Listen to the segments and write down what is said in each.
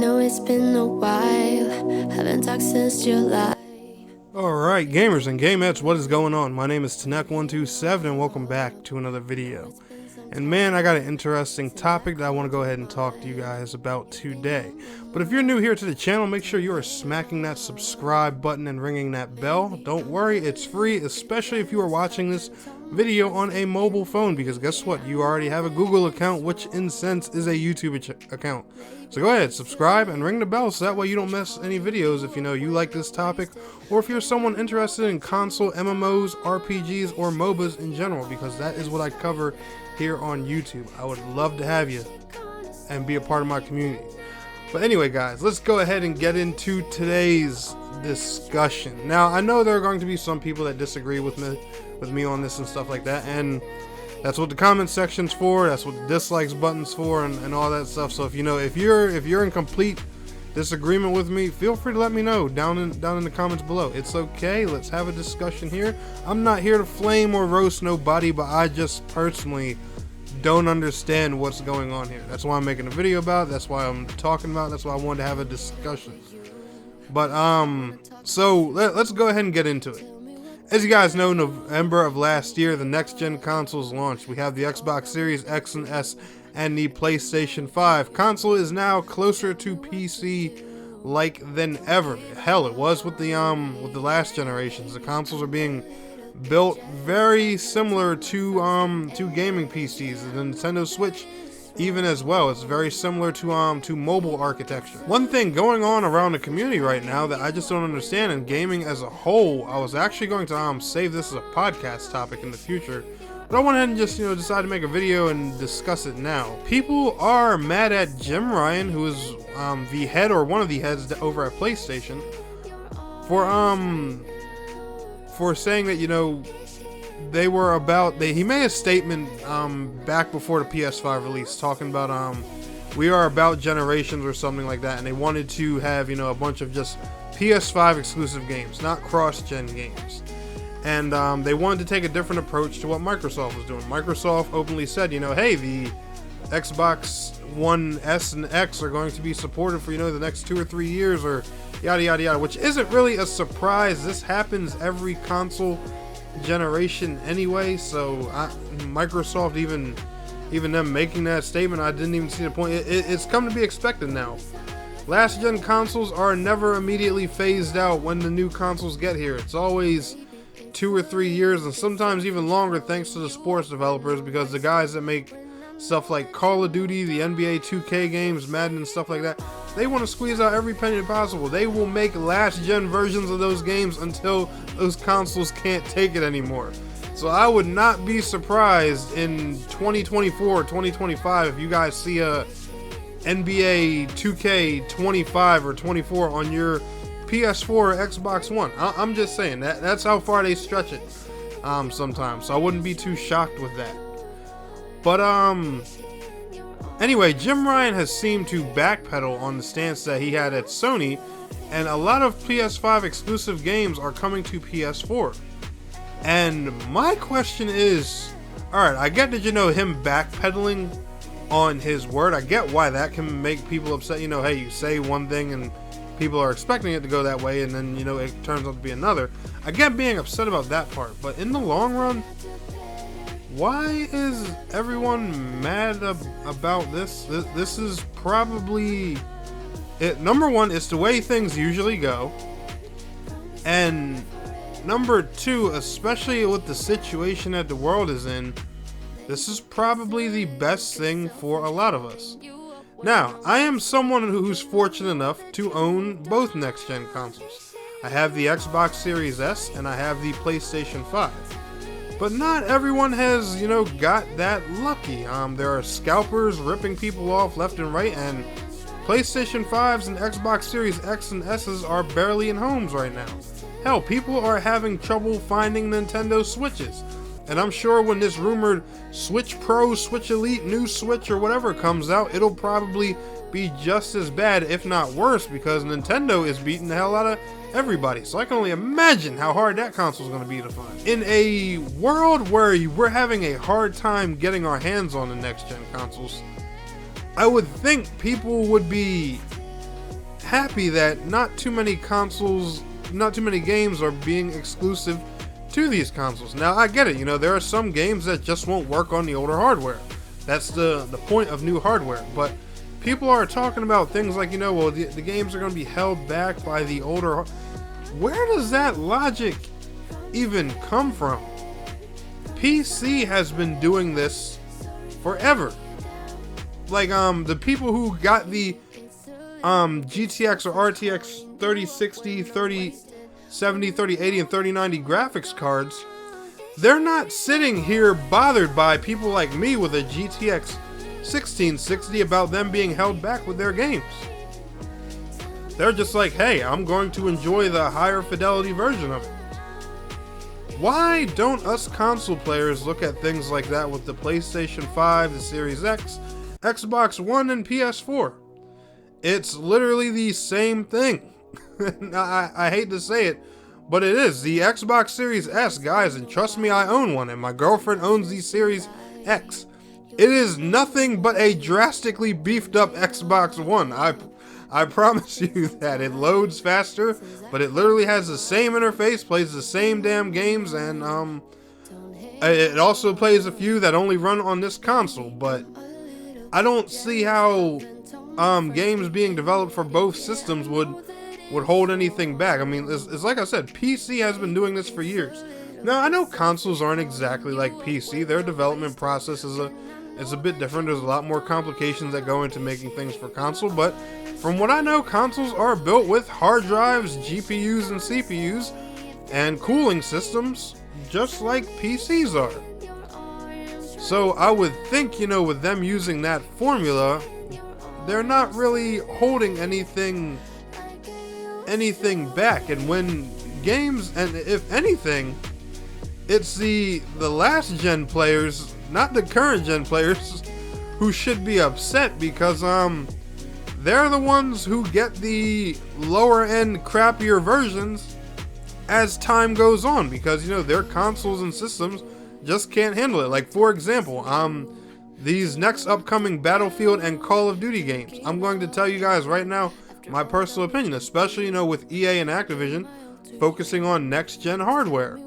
know it's been a while, haven't talked since July. Alright, gamers and gamettes, what is going on? My name is Tanek127 and welcome back to another video. And man, I got an interesting topic that I want to go ahead and talk to you guys about today. But if you're new here to the channel, make sure you are smacking that subscribe button and ringing that bell. Don't worry, it's free, especially if you are watching this video on a mobile phone, because guess what? You already have a Google account, which in sense is a YouTube account. So go ahead, subscribe and ring the bell so that way you don't miss any videos if you know you like this topic, or if you're someone interested in console MMOs, RPGs, or MOBAs in general, because that is what I cover here on YouTube. I would love to have you and be a part of my community. But anyway, guys, let's go ahead and get into today's discussion. Now, I know there are going to be some people that disagree with me on this and stuff like that, and that's what the comment section's for, that's what the dislikes button's for, and all that stuff. So if you're in complete disagreement with me, feel free to let me know down in the comments below. It's okay, let's have a discussion here. I'm not here to flame or roast nobody, but I just personally don't understand what's going on here. That's why I'm making a video about it, that's why I'm talking about it, that's why I wanted to have a discussion. But so let's go ahead and get into it. As you guys know, November of last year, the next gen consoles launched. We have the Xbox Series X and S and the PlayStation 5. Console is now closer to PC like than ever. Hell, it was with the last generations. The consoles are being built very similar to gaming PCs. The Nintendo Switch even as well. It's very similar to mobile architecture. One thing going on around the community right now that I just don't understand in gaming as a whole, I was actually going to save this as a podcast topic in the future, but I went ahead and just decide to make a video and discuss it now. People are mad at Jim Ryan, who is the head or one of the heads over at PlayStation, for saying that he made a statement back before the PS5 release talking about we are about generations or something like that, and they wanted to have a bunch of just PS5 exclusive games, not cross-gen games, and they wanted to take a different approach to what Microsoft was doing. Microsoft openly said, hey, the Xbox One S and X are going to be supported for the next 2 or 3 years, or yada yada yada, which isn't really a surprise. This happens every console generation anyway, so Microsoft, even them making that statement, I didn't even see the point. It's come to be expected now. Last gen consoles are never immediately phased out when the new consoles get here. It's always 2 or 3 years, and sometimes even longer, thanks to the sports developers, because the guys that make stuff like Call of Duty, the NBA 2K games, Madden and stuff like that, they want to squeeze out every penny possible. They will make last gen versions of those games until those consoles can't take it anymore. So I would not be surprised in 2024 or 2025 if you guys see a NBA 2K 25 or 24 on your PS4 or Xbox One. I'm just saying that's how far they stretch it sometimes. So I wouldn't be too shocked with that. But anyway, Jim Ryan has seemed to backpedal on the stance that he had at Sony, and a lot of PS5 exclusive games are coming to PS4. And my question is, alright, I get that him backpedaling on his word. I get why that can make people upset. Hey, you say one thing and people are expecting it to go that way, and then it turns out to be another. I get being upset about that part, but in the long run, why is everyone mad about this? This is probably it. Number one, it's the way things usually go, and number two, especially with the situation that the world is in, this is probably the best thing for a lot of us. Now, I am someone who's fortunate enough to own both next-gen consoles. I have the Xbox Series S and I have the PlayStation 5. But not everyone has, got that lucky. There are scalpers ripping people off left and right, and PlayStation 5s and Xbox Series X and S's are barely in homes right now. Hell, people are having trouble finding Nintendo Switches. And I'm sure when this rumored Switch Pro, Switch Elite, new Switch, or whatever comes out, it'll probably be just as bad, if not worse, because Nintendo is beating the hell out of everybody. So I can only imagine how hard that console is going to be to find. In a world where we're having a hard time getting our hands on the next gen consoles, I would think people would be happy that not too many games are being exclusive to these consoles. Now, I get it, there are some games that just won't work on the older hardware. That's the point of new hardware. But people are talking about things like, well, the games are going to be held back by the older. Where does that logic even come from? PC has been doing this forever. Like, the people who got the GTX or RTX 3060, 3070, 3080, and 3090 graphics cards, they're not sitting here bothered by people like me with a GTX 1660 about them being held back with their games. They're just like, hey, I'm going to enjoy the higher fidelity version of it. Why don't us console players look at things like that with the PlayStation 5, the Series X, Xbox One, and PS4? It's literally the same thing. I hate to say it, but it is. The Xbox Series S, guys, and trust me, I own one, and my girlfriend owns the Series X. It is nothing but a drastically beefed up Xbox One. I promise you that. It loads faster, but it literally has the same interface, plays the same damn games, and it also plays a few that only run on this console. But I don't see how games being developed for both systems would hold anything back. I mean, it's like I said, PC has been doing this for years. Now, I know consoles aren't exactly like PC. Their development process is a bit different. There's a lot more complications that go into making things for console, but from what I know, consoles are built with hard drives, GPUs, and CPUs, and cooling systems, just like PCs are. So I would think, with them using that formula, they're not really holding anything back. And when games, and if anything, it's the last gen players, not the current gen players, who should be upset, because they're the ones who get the lower end crappier versions as time goes on, because their consoles and systems just can't handle it. Like, for example, these next upcoming Battlefield and Call of Duty games, I'm going to tell you guys right now my personal opinion, especially with EA and Activision focusing on next gen hardware.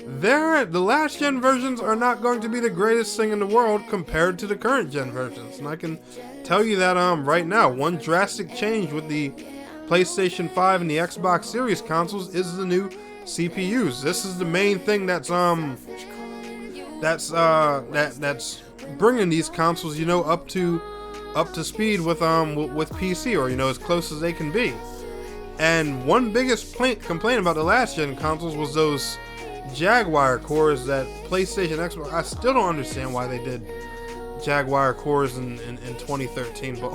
The last gen versions are not going to be the greatest thing in the world compared to the current gen versions, and I can tell you that right now. One drastic change with the PlayStation 5 and the Xbox Series consoles is the new CPUs. This is the main thing that's bringing these consoles, up to speed with PC, or as close as they can be. And one biggest complaint about the last gen consoles was those Jaguar cores that PlayStation, Xbox. I still don't understand why they did Jaguar cores in 2013, but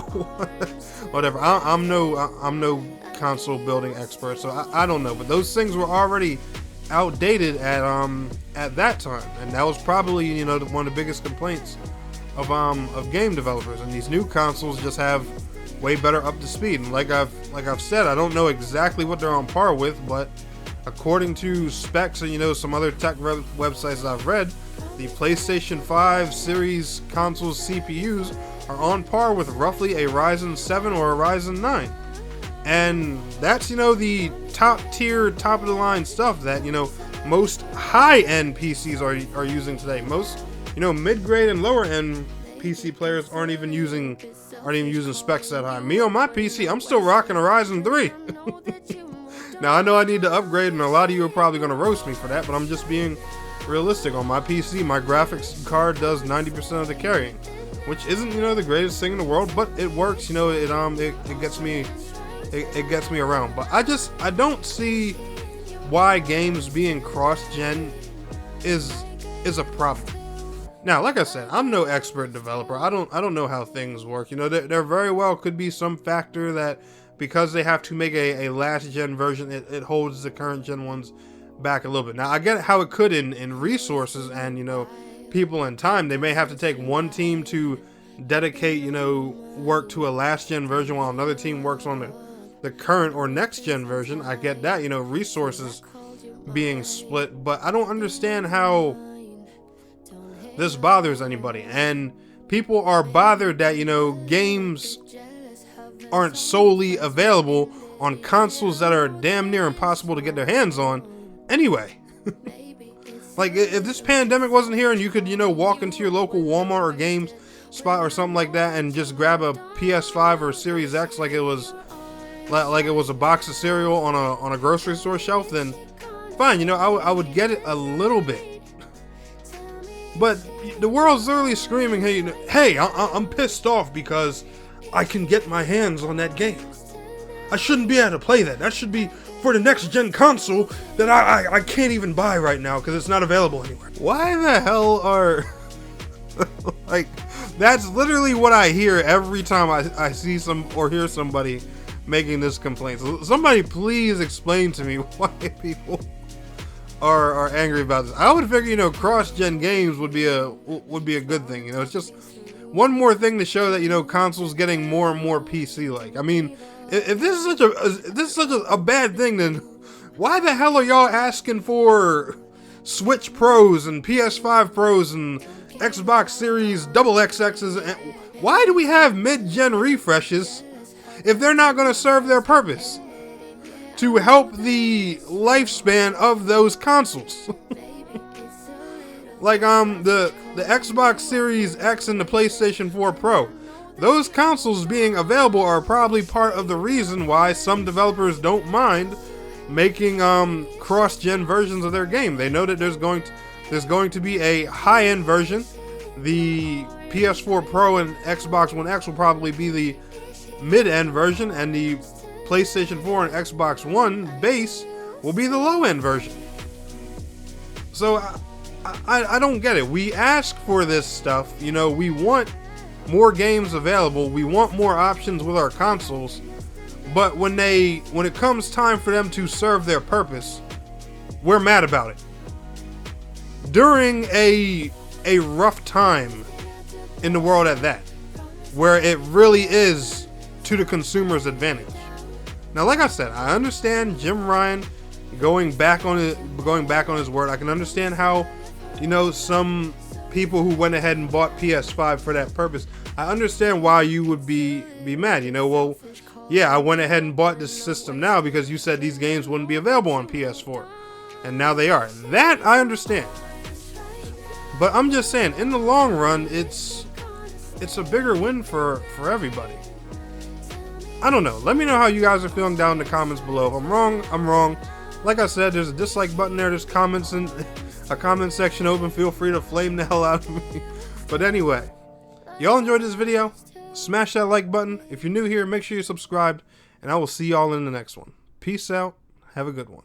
whatever. I'm no console building expert, so I don't know. But those things were already outdated at that time, and that was probably one of the biggest complaints of game developers. And these new consoles just have way better up to speed. And like I've said, I don't know exactly what they're on par with, but according to specs and some other tech websites I've read, the PlayStation 5 series consoles CPUs are on par with roughly a Ryzen 7 or a Ryzen 9. And that's the top tier, top of the line stuff that most high end PCs are using today. Most mid grade and lower end PC players aren't even using specs that high. Me on my PC, I'm still rocking a Ryzen 3. Now, I know I need to upgrade, and a lot of you are probably going to roast me for that, but I'm just being realistic. On my PC, my graphics card does 90% of the carrying, which isn't, the greatest thing in the world, but it works. It gets me, it gets me around. But I don't see why games being cross-gen is a problem. Now, like I said, I'm no expert developer. I don't know how things work. There very well could be some factor that, because they have to make a last gen version, it holds the current gen ones back a little bit. Now, I get how it could in resources and people and time. They may have to take one team to dedicate work to a last gen version while another team works on the current or next gen version. I get that, resources being split, but I don't understand how this bothers anybody. And people are bothered that games aren't solely available on consoles that are damn near impossible to get their hands on anyway. Like, if this pandemic wasn't here and you could, walk into your local Walmart or games spot or something like that and just grab a PS5 or Series X like it was a box of cereal on a grocery store shelf, then fine, I would get it a little bit. But the world's literally screaming, hey, I'm pissed off because I can get my hands on that game. I shouldn't be able to play that. That should be for the next gen console that I can't even buy right now because it's not available anywhere. Why the hell are... like, that's literally what I hear every time I see some or hear somebody making this complaint. So somebody please explain to me why people are angry about this. I would figure, cross-gen games would be a good thing. It's just one more thing to show that, consoles getting more and more PC-like. I mean, if this is such a bad thing, then why the hell are y'all asking for Switch Pros and PS5 Pros and Xbox Series XXXs? And why do we have mid-gen refreshes if they're not going to serve their purpose to help the lifespan of those consoles? Like the Xbox Series X and the PlayStation 4 Pro. Those consoles being available are probably part of the reason why some developers don't mind making cross-gen versions of their game. They know that there's going to be a high-end version. The PS4 Pro and Xbox One X will probably be the mid-end version, and the PlayStation 4 and Xbox One base will be the low-end version. So I don't get it. We ask for this stuff. We want more games available. We want more options with our consoles. But when it comes time for them to serve their purpose, we're mad about it. During a rough time in the world at that, where it really is to the consumer's advantage. Now, like I said, I understand Jim Ryan going back on his word. I can understand how, some people who went ahead and bought PS5 for that purpose. I understand why you would be mad. Well, yeah, I went ahead and bought this system now because you said these games wouldn't be available on PS4, and now they are. That I understand. But I'm just saying, in the long run, it's a bigger win for everybody. I don't know. Let me know how you guys are feeling down in the comments below. If I'm wrong, I'm wrong. Like I said, there's a dislike button there. There's comments in a comment section open. Feel free to flame the hell out of me. But anyway, y'all enjoyed this video? Smash that like button. If you're new here, make sure you're subscribed. And I will see y'all in the next one. Peace out. Have a good one.